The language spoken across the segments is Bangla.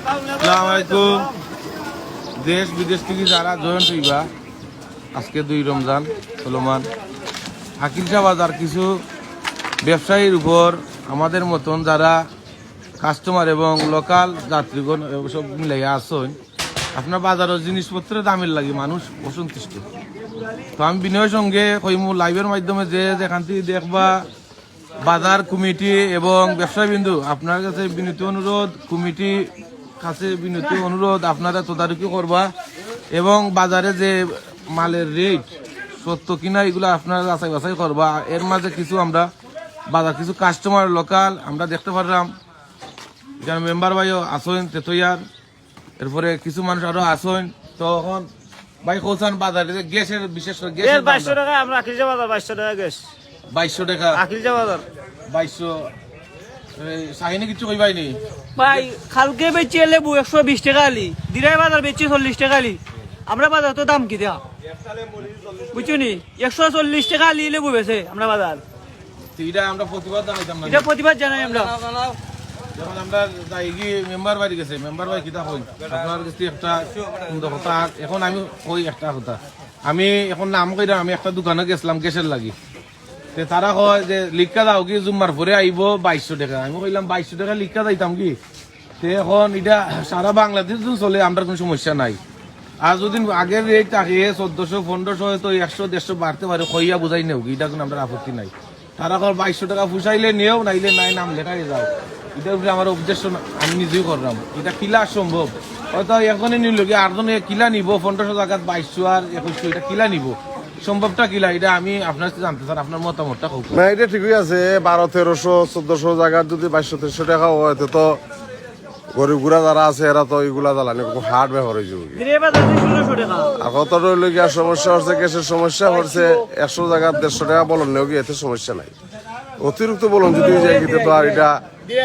আসসালামু আলাইকুম। দেশ বিদেশ থেকে যারা জয়েন্ট হইবা আজকে 2 রমজান চলমান হাকিলসা বাজার কিছু ব্যবসায়ীর উপর আমাদের মতন যারা কাস্টমার এবং লোকাল যাত্রীগণ সব মিলাইয়া আসছেন আপনার বাজারের জিনিসপত্রের দামের লাগে মানুষ অসন্তুষ্ট। তো আমি বিনয়ের সঙ্গে কইমু লাইভের মাধ্যমে যে যেখান থেকে দেখবা বাজার কমিটি এবং ব্যবসায়ী বিন্দু আপনার কাছে বিনীত অনুরোধ, কমিটি কাছে বিনীত অনুরোধ আপনারা তদারকি করবা এবং বাজারে যে মালের রেট সত্য কিনা এগুলো আপনারা যাচাই বাছাই করবা। এর মাঝে কিছু আমরা বাজার কিছু কাস্টমার লোকাল আমরা দেখতে পারলাম যেন মেম্বার ভাইও আসেন তেতইয়ার, এরপরে কিছু মানুষ আরো আসেন। তখন ভাই কোথান বাজারে গ্যাসের বিশেষ করে গ্যাস 2200 টাকা আমরা আকিলজা বাজার 2200 টাকা গ্যাস 2200 টাকা আকিলজা বাজার 2200 সাহিনী কিছু কইবাই নি ভাই কালকে বেচি লেবু 120 টাকা আলি দিরাই বাজার বেচি 40 টাকা আলি আমরা বাজার তো দাম কি দেয়া বুঝছো নি 140 টাকা আলি লেবু বেচে আমরা বাজার এটা আমরা প্রতিবাদ জানাইতাম না, এটা প্রতিবাদ জানাই আমরা। যখন আমরা যাই কি মেম্বার বাড়ি গেছে মেম্বার ভাই কিতা কই আপনার কাছে একটা সুন্দর কথা। এখন আমি কই একটা কথা, আমি এখন নাম কইরা আমি একটা দোকানে গেছিলাম গ্যাসের লাগি, তে তারা কয় যে লিখা দাও কি জুম্মার পরে আইব 2200 টাকা। আমি কইলাম 2200 টাকা লিখা যাইতাম কি, তে এখন এটা সারা বাংলাদেশ চলে আমরা কোনো সমস্যা নাই। আর যদি আগের রেট থাকে 1400 1500 তো 100 150 বাড়তে পারে কইয়া বুঝাই নেও এটা কোনো আমরা আপত্তি নাই। তারা কয় 2200 টাকা ফুসাইলে নেও নাইলে নাই নাম লেখাই যাও। এটার উপরে আমার উদ্দেশ্য আমি নিজেই করলাম, এটা কিলা সম্ভব হয়তো এখনই নিল কি আটজনে কিলা নিব 1500 টাকার 2200 আর 2100 এটা কিলা নিব সম্ভবটা কিলা, এটা আমি আপনার জানতে চান আপনার মতামতটা হোক না। এটা ঠিকই আছে 1200 1300 1400 জায়গার যদি 2200 300 টাকা হয় তো গরিব গুড়া যারা আছে এরা তো এইগুলা জ্বালানি হাট ব্যবহার হয়ে যাবে। দিরাই বাজার 1600 টাকা আর কত রইল গিয়া সমস্যা হচ্ছে গ্যাসের সমস্যা হচ্ছে 100 জায়গার 150 টাকা বলন নেও গিয়ে এতে সমস্যা নাই। অতিরিক্ত বলুন যদি যাই কিন্তু তো আর এটা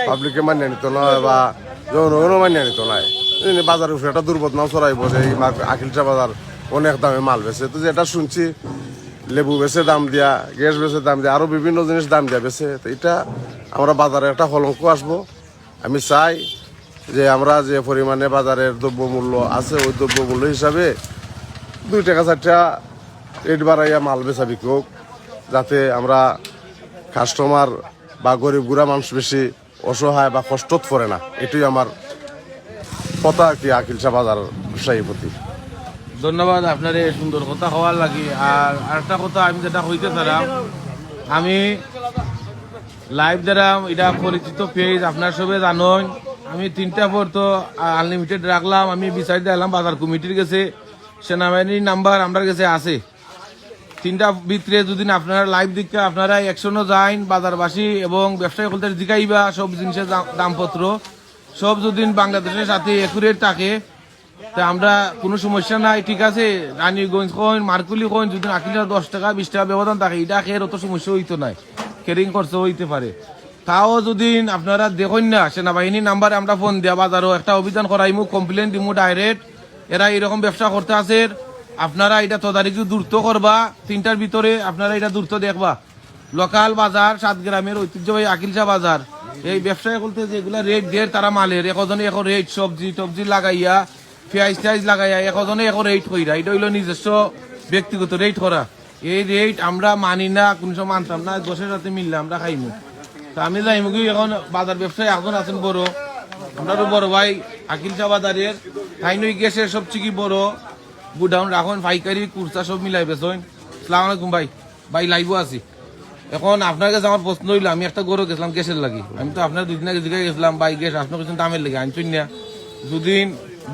পাবলিকে মান্য নিত নয় বা জনগণও মান্য নিত নাই। বাজারের উপরে একটা দুর্বদনাম ছড়াইব যে এই আকিলচা বাজার অনেক দামে মাল বেছে, তো যেটা শুনছি লেবু বেছে দাম দিয়া, গ্যাস বেছে দাম দিয়া, আরো বিভিন্ন জিনিস দাম দিয়া বেছে, তো এটা আমরা বাজারে একটা কলঙ্ক আসবো। আমি চাই যে আমরা যে পরিমাণে বাজারের দ্রব্যমূল্য আছে ওই দ্রব্যমূল্য হিসাবে 2 টাকা 4 টাকা রেট বাড়াইয়া মাল বেচা বিক্রি হোক, যাতে আমরা কাস্টমার বা গরিব গুড়া মানুষ বেশি অসহায় বা কষ্টত পড়ে না। এটাই আমার কথা আর কি আকিলচা বাজার ব্যবসায়ীর প্রতি। ধন্যবাদ আপনার এই সুন্দর কথা হওয়ার লাগি। আর আরেকটা কথা আমি যেটা হইতে চালাম, আমি লাইভ দ্বারা এটা পরিচিত পেজ আপনার সবে জানেন, আমি 3টা পর তো আনলিমিটেড রাখলাম। আমি বিচার দিলাম বাজার কমিটির কাছে, সেনাবাহিনীর নাম্বার আমার কাছে আছে। 3টা ভিতরে যদি আপনারা লাইভ দিকে আপনারা একশনও যাইন বাজারবাসী এবং ব্যবসায়ী বলতে জিগাইবা সব জিনিসের দামপত্র সব যদি বাংলাদেশের সাথে একুরেট থাকে তা আমরা কোনো সমস্যা নাই, ঠিক আছে। রানীগঞ্জ কইন মার্কুলি কইন যদি আকিলটা 10 টাকা 20 টাকা ব্যবধান থাকে এটা খেয়ে অত সমস্যা হইতো নাই, ক্যারিং খরচ হইতে পারে। তাও যদি আপনারা দেখুন না সেনাবাহিনীর নাম্বারে আমরা ফোন দেওয়া বাজারও একটা অভিযান করাইমু, কমপ্লেন দিমু ডাইরেক্ট এরা এরকম ব্যবসা করতে আছে, আপনারা এটা তদারকি দ্রুত করবা। 3টার ভিতরে আপনারা এটা দ্রুত দেখবা। লোকাল বাজার 7 গ্রামের ঐতিহ্যবাহী আকিলচা বাজার এই ব্যবসায়ী বলতে যেগুলা রেট দেয় তারা মালের একজনে এক রেট, সবজি টবজি লাগাইয়া পেঁয়াজ টেয়াজ লাগাইয়া একজনে এক রেট কইরা, এটা হইলো নিজস্ব ব্যক্তিগত রেট করা। এই রেট আমরা মানি না, কোন সময় মানতাম না, 10-এর সাথে মিললে আমরা খাইমু। তা আমি যাইমু কি এখন বাজার ব্যবসায়ী এখন আছেন বড়, আপনারও বড় ভাই আকিলচা বাজারের তাইনই গ্যাসের সবচেয়ে কি বড় গুডাউন রাখুন, পাইকারি কুর্তা সব মিলাই বেসন। সালাম আলাইকুম ভাই, ভাই লাইভও আছি। এখন আপনার কাছে আমার প্রশ্ন হইলো, আমি একটা গরু গেছিলাম গ্যাসের লাগি, আমি তো আপনার 2 দিন আগে জিজ্ঞাসা গেছিলাম ভাই গ্যাস আপনার কিছু দামের লেগে আনছেন না, যদি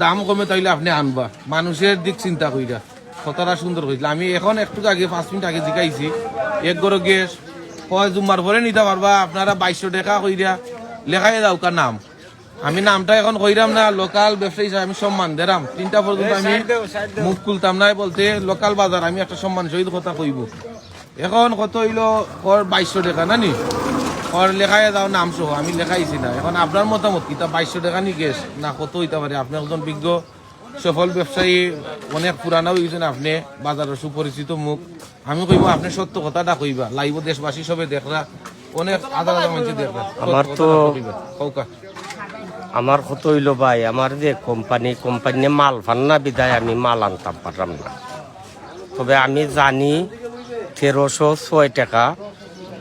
দাম কমে তাইলে আপনি আনবা, মানুষের দিক চিন্তা কইরা কথাটা সুন্দর হয়েছিল। আমি এখন একটু আগে 5 মিনিট আগে জিজ্ঞাইছি এক গরু গ্যাস কয় জুম্মার পরে নিতে পারবা আপনারা 2200 টাকা কইরা লেখাই দাও কার নাম। আমি নামটা এখন কইরাম না, লোকাল ব্যবসায়ী হিসাবে আমি সম্মান দেরাম। 3টা পর্যন্ত আমি মুখ খুলতাম না, বলতে লোকাল বাজার আমি একটা সম্মান সহিত কথা কইব। এখন কত হইলো 2200 টাকা না নি লেখাই দাও নাম সহ, আমি লেখাইছি না। এখন আপনার মতামত কি, তা 2200 টাকা নি গ্যাস না কত হইতে পারে? আপনি একজন বিজ্ঞ সফল ব্যবসায়ী, অনেক পুরানা হয়েছেন আপনি, বাজারের সুপরিচিত মুখ। আমি কইব আপনি সত্য কথাটা কইবা, লাইভ দেশবাসী সবে দেখরা, অনেক আধা মানুষ দেখরা। আমার তো কৌকা আমার কত হইল ভাই, আমার যে কোম্পানি মাল ফান না বিদায় আমি মাল আনতাম পারলাম না। তবে আমি জানি 1306 টাকা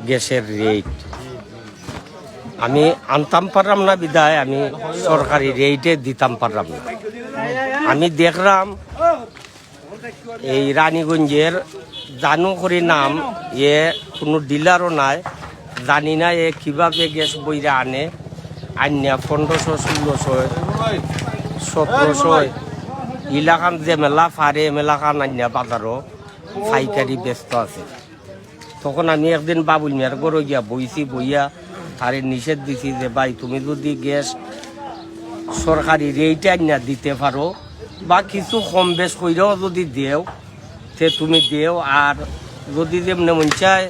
গ্যাসের রেট, আমি আনতাম পারলাম না বিদায় আমি সরকারি রেটে দিতাম পারলাম না। আমি দেখলাম এই রানীগঞ্জের জানু করি নাম, এ কোনো ডিলারও নাই, জানি না এ কিভাবে গ্যাস বইরা আনে, আনিয়া 1500, 1600, 1700 ইলাকান যে মেলা ফারে মেলাখান আনিয়া বাজারও পাইকারি ব্যস্ত আছে। তখন আমি একদিন বাবুল মিয়ার গরো গিয়া বইয়া তারে নিষেধ দিছি যে ভাই তুমি যদি গ্যাস সরকারি রেটে আনিয়া দিতে পারো বা কিছু কম বেশ কইরাও যদি দেও তে তুমি দেও, আর যদি যেমনি মন চায়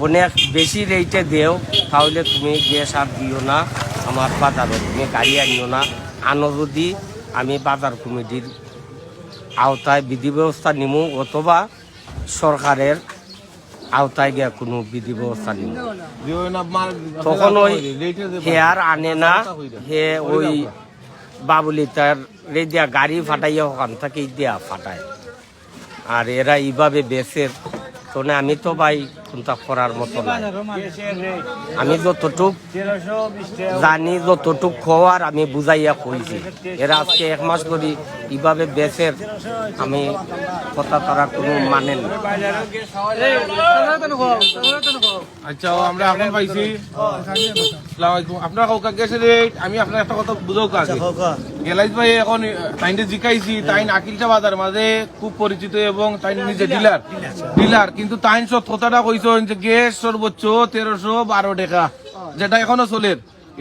অনেক বেশি রেটে দেও তাহলে তুমি গ্যাস আর দিও না আমার বাজারে, তুমি গাড়ি আনিও না, আনো যদি আমি বাজার কমিটির আওতায় বিধি ব্যবস্থা নিমু অথবা সরকারের আওতায় গিয়া কোনো বিধি ব্যবস্থা নিমু। তখন ওই হে আর আনে না, হে ওই বাবুলি তার রে দিয়া গাড়ি ফাটাইয়া ওখান থেকে দিয়া ফাটায়, আর এরা এইভাবে বেচে। তো আমি তো ভাই কোনটা করার মতো না, আমি যতটুক জানি যতটুক খাওয়ার আমি বুঝাইয়া কইছি। এরা আজকে 1 মাস ধরে এইভাবে বেচে, আমি কথা তারা কোনো মানেন না। আচ্ছা আমরা এখন পাইছি। আসসালামু আলাইকুম। আপনার কাউকে গ্যাসের রেট আমি আপনার একটা কথা বুঝাও কাছে গেলাইজ ভাই, এখন তাইনে জিকাইছি, তাইন আকিলচা বাজার মাঝে খুব পরিচিত এবং তাই নিজে ডিলার, কিন্তু তাইন সব কথাটা কইছেন যে গ্যাস সর্বোচ্চ 1312 টাকা যেটা এখনো চলে।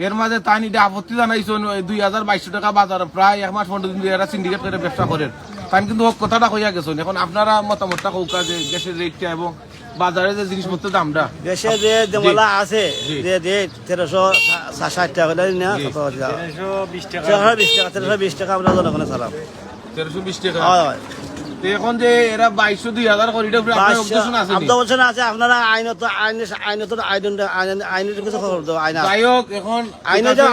এর মাঝে তাই এটা আপত্তি জানাইছেন 2200 টাকা বাজার, প্রায় 1 মাস 15 দিন এরা সিন্ডিকেট করে ব্যবসা করেন। তাই কিন্তু কথাটা কইয়া গেছেন। এখন আপনারা মতামতটা কৌকা যে গ্যাসের রেটটা এবং বাজারে যে জিনিসপত্রের দামটা। গ্যাসের যে দেমলা আছে যে রেট 1360 টাকা না, 1320 টাকা আমরা জনগণে চালাম। 1320 টাকা। হয় এখন যে এরা 2200 2000 করে এটা উপরে আপনার অবজেকশন আছে নি? অবজেকশন আছে, আপনারা আইনের কিছু খবর দাও। আইন যাই হোক, এখন আইনে যে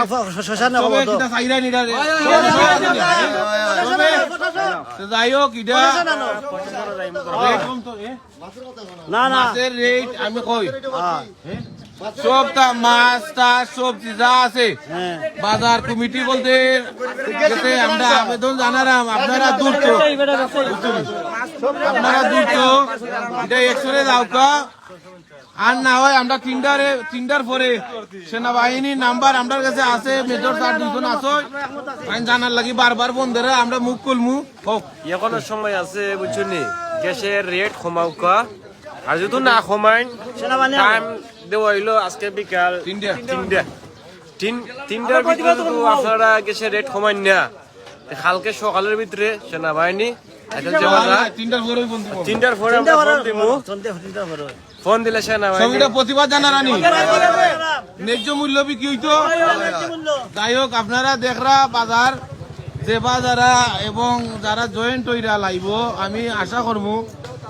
শ্মশানে খবর দাও। যাই হোক এটা না না মাছের রেট আমি কই সব তা মাছ টাছ সবজি যা আছে বাজার কমিটি বলতে গেছে আমরা আবেদন জানালাম, আপনারা দূর তো এটা একশোরে যাওকা, আর না হয় আমরা তিনটার পরে সেনাবাহিনীর নাম্বার আমার কাছে আছে, মেজর স্যার 2 জন আছে, আমি জানার লাগি বারবার বন্ধেরা আমরা মুখ খুলমু। এখনো সময় আছে বুঝছনি, গ্যাসের রেট কমাউকা, আর যদি না কমাইন টাইম দেওয়া হইলো আজকে বিকাল 3টার ভিতরে যদি আপনারা গ্যাসের রেট কমাইন না, কালকে সকালের ভিতরে সেনাবাহিনী 3টার পরে আমরা ফোন দিমু, ফোন দিলে সেনাবাহিনী প্রতিবাদ জানারানি ন্যায্য মূল্য বিক্রি হইতো। যাই হোক আপনারা দেখরা বাজার যে বাজারা এবং যারা জয়েন্ট হইরা লাইব, আমি আশা করবো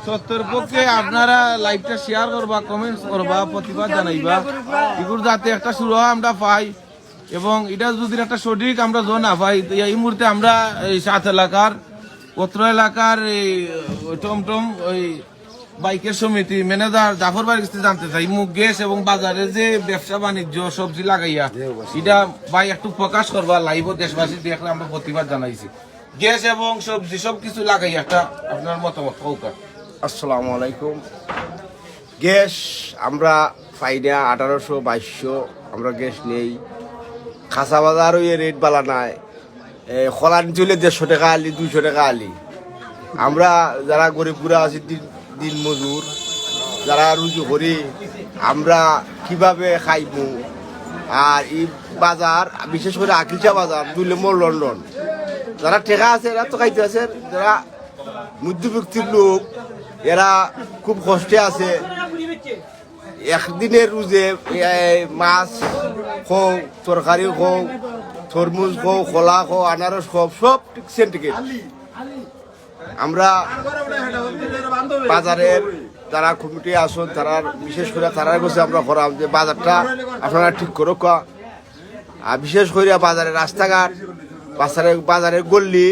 সত্যের পক্ষে আপনারা লাইভটা শেয়ার করবা, কমেন্টস করবা, প্রতিবাদ জানাইবা, এগুলো যাতে একটা শুরু আমরা পাই এবং এটা যদি একটা সঠিক আমরা না পাই। এই মুহূর্তে আমরা এই 7 এলাকার পত্র এলাকার এই টমটম ওই বাইকের সমিতি ম্যানেজার জাফর ভাইয়ের কাছে জানতে চাই, মুখ গ্যাস এবং বাজারে যে ব্যবসা বাণিজ্য সবজি লাগাইয়া এটা ভাই একটু প্রকাশ করবা লাইভ, দেশবাসী দেখলে আমরা প্রতিবাদ জানাইছি। গ্যাস এবং সবজি সবকিছু লাগাইয়া একটা আপনার মতামত কৌকা। আসসালামু আলাইকুম। গ্যাস আমরা পাই না 1800-2200 আমরা গ্যাস নেই, খাসা বাজারও এ রেট বালা নাই, খলান চলে 150 টাকা আলি 200 টাকা আলি। আমরা যারা গরিব গুড়া আছি দিন মজুর যারা রুজু করি, আমরা কিভাবে খাইবো? আর এই বাজার বিশেষ করে আকিলচা বাজার 2 নম্বর লন্ডন, যারা টেকা আছে এরা তো খাইতে আছে, যারা মধ্যবিত্তির লোক এরা খুব কষ্টে আছে। একদিনের রুজে মাছ হোক, তরকারি হোক, তরমুজ হোক, কলা হোক, আনারস হোক, সব সেন্টিকেট। আমরা বাজারের যারা কমিটি আসুন তারা বিশেষ করে তারা কাছে আমরা করাম যে বাজারটা আপনারা ঠিক করো, আর বিশেষ করে বাজারের রাস্তাঘাট বাজারের গল্লি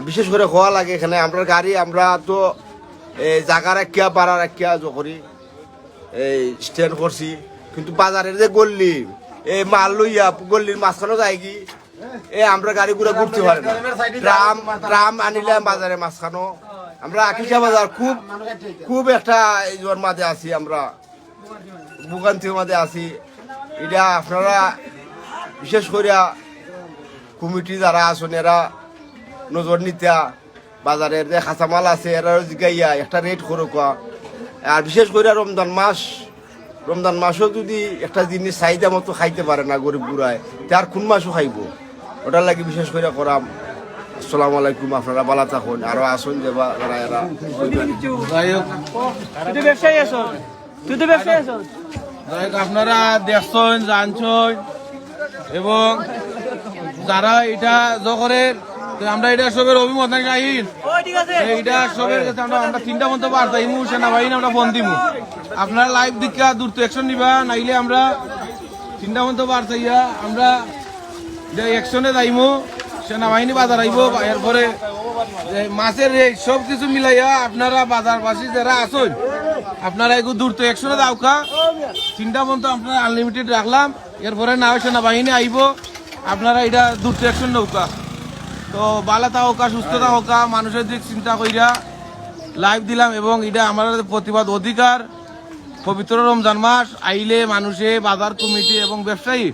বিশেষ করে হওয়া লাগে এখানে আমরা গাড়ি আমরা তো এই জায়গা রাখিয়া পাড়া রাখিয়া করি এই স্ট্যান্ড করছি কিন্তু বাজারের যে গল্লি এই মাল লইয়া গল্লির মাঝখানে যায় কি আমরা গাড়ি ঘুরে ঘুরতে পারি না ট্রাম আনিলাম বাজারে মাঝখানো আমরা আকিসা বাজার খুব একটা এই মাঝে আছি আমরা ভোগান্তির মাঝে আছি এটা আপনারা বিশেষ করে কমিটি যারা আছেন এরা নজর নিতা বাজারের যে কাঁচামাল আছে এরা জিগাইয়া একটা রেট করুক আর বিশেষ করে রমজান মাসও যদি একটা জিনিস চাহিদা মতো খাইতে পারে না গরিব গুড়ায় তার কোন মাসও খাইব ওটার লাগে বিশেষ করে করাম। আসসালামু আলাইকুম, আপনারা ভালো থাকুন, আরো আসুন যে এরা যাই হোক তুই তো ব্যবসায়ী আছো, যাই হোক, আপনারা দেখছেন জানছেন এবং যারা এটা করে আমরা এটা সবের অভিমত নাকি আইন ঠিক আছে এইটা সবের কাছে আমরা 3টা পর্যন্ত বার্তাইমু সেনাবাহিনী আমরা ফোন দিমু আপনারা লাইভ দিকা দ্রুত অ্যাকশন নিবা নাইলে আমরা 3টা পর্যন্ত বার্তাইয়া আমরা যে অ্যাকশনে যাইমু সেনাবাহিনী বাজার আইব এরপরে মাছের রেট সব কিছু মিলাইয়া আপনারা বাজারবাসী যারা আছেন আপনারা এগুলো দ্রুত অ্যাকশনে দাওকা 3টা পর্যন্ত আপনারা আনলিমিটেড রাখলাম এরপরে না সেনাবাহিনী আইব আপনারা এটা দ্রুত অ্যাকশন নৌকা তো বালাতা হোকা সুস্থতা হোকা মানুষের দিক চিন্তা কইরা লাইভ দিলাম এবং এটা আমাদের প্রতিবাদ অধিকার। পবিত্র রমজান মাস আইলে মানুষে বাজার কমিটি এবং ব্যবসায়ী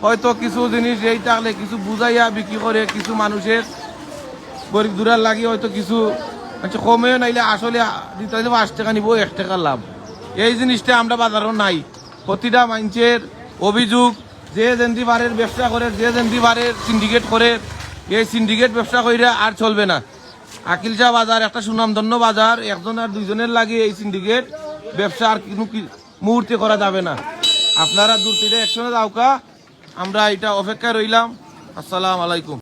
হয়তো কিছু জিনিস এই থাকলে কিছু বুঝাইয়া বিক্রি করে কিছু মানুষের গরিব দূরার লাগে হয়তো কিছু কমেও নাইলে আসলে দিতে হইলে 5 টাকা নিব 1 টাকা লাভ এই জিনিসটা আমরা বাজারও নাই। প্রতিটা মানুষের অভিযোগ যে যেন্দি বারের ব্যবসা করে যে যেন্দি বারের সিন্ডিকেট করে এই সিন্ডিকেট ব্যবসা কইরা আর চলবে না। আকিলশা বাজার একটা সুনামধন্য বাজার, একজন আর দুইজনের লাগে এই সিন্ডিকেট ব্যবসা আর কোনো মুহূর্তে করা যাবে না। আপনারা দূর থেকে একসঙ্গে যাওকা, আমরা এটা অপেক্ষায় রইলাম। আসসালামু আলাইকুম।